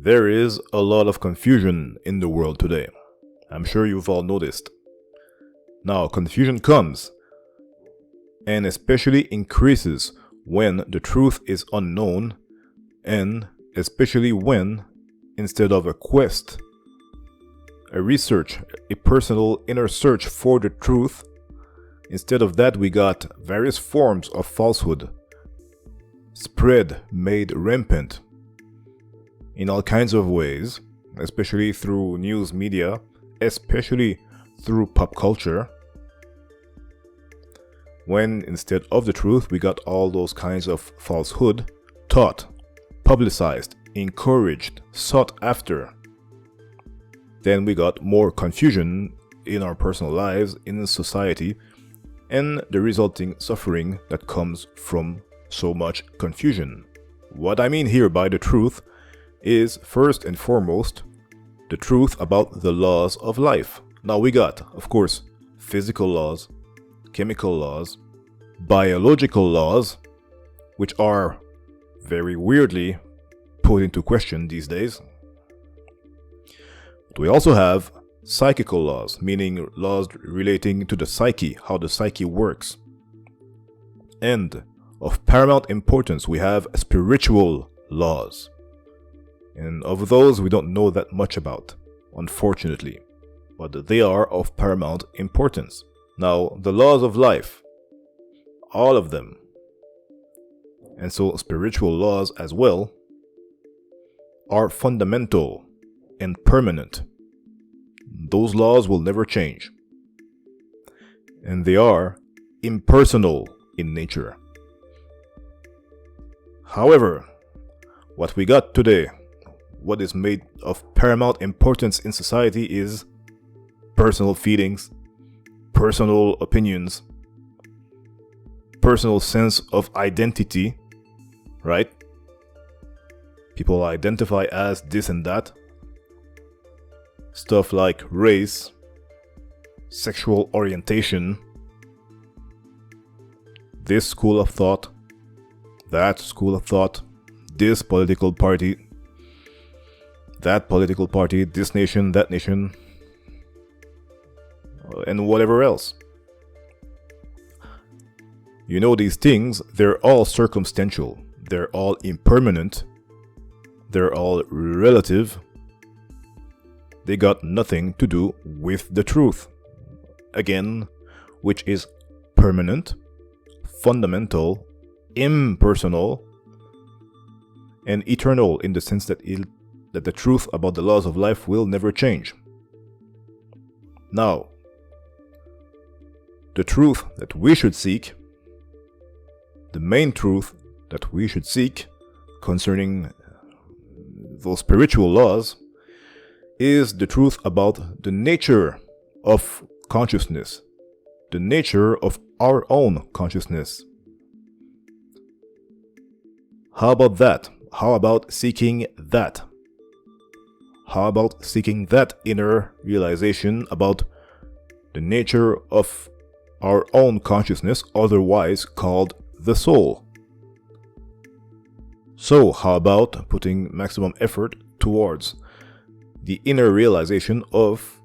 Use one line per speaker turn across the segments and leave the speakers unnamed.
There is a lot of confusion in the world today. I'm sure you've all noticed. Now, confusion comes and especially increases when the truth is unknown, and especially when, instead of a quest, a research, a personal inner search for the truth, instead of that we got various forms of falsehood spread, made rampant in all kinds of ways, especially through news media, especially through pop culture, when instead of the truth we got all those kinds of falsehood taught, publicized, encouraged, sought after. Then we got more confusion in our personal lives, in society, and the resulting suffering that comes from so much confusion. What I mean here by the truth is, first and foremost, the truth about the laws of life. Now we got, of course, physical laws, chemical laws, biological laws, which are very weirdly put into question these days. But we also have psychical laws, meaning laws relating to the psyche, how the psyche works. And of paramount importance, we have spiritual laws. And of those, we don't know that much about, unfortunately. But they are of paramount importance. Now, the laws of life, all of them, and so spiritual laws as well, are fundamental and permanent. Those laws will never change. And they are impersonal in nature. However, what we got today, what is made of paramount importance in society, is personal feelings, personal opinions, personal sense of identity, right? People identify as this and that. Stuff like race, sexual orientation, this school of thought, that school of thought, this political party, that political party, this nation, that nation, and whatever else. You know, these things, they're all circumstantial, they're all impermanent, they're all relative. They got nothing to do with the truth. Again, which is permanent, fundamental, impersonal, and eternal, in the sense that that the truth about the laws of life will never change. Now, the truth that we should seek, the main truth that we should seek concerning those spiritual laws, is the truth about the nature of consciousness, the nature of our own consciousness. How about that? How about seeking that? How about seeking that inner realization about the nature of our own consciousness, otherwise called the soul? So, how about putting maximum effort towards the inner realization of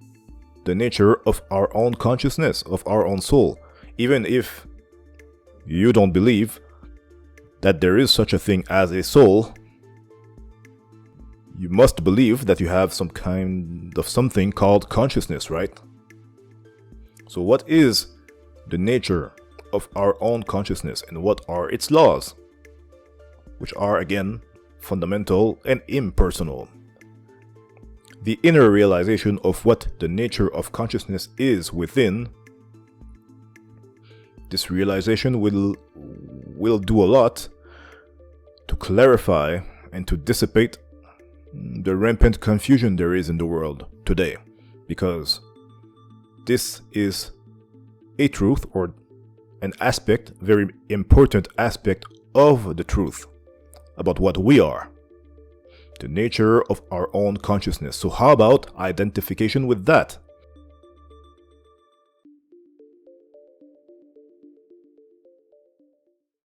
the nature of our own consciousness, of our own soul? Even if you don't believe that there is such a thing as a soul, you must believe that you have some kind of something called consciousness, right? So what is the nature of our own consciousness, and what are its laws, which are again fundamental and impersonal? The inner realization of what the nature of consciousness is within, this realization will do a lot to clarify and to dissipate the rampant confusion there is in the world today, because this is a truth, or an aspect, very important aspect of the truth about what we are, the nature of our own consciousness. So how about identification with that?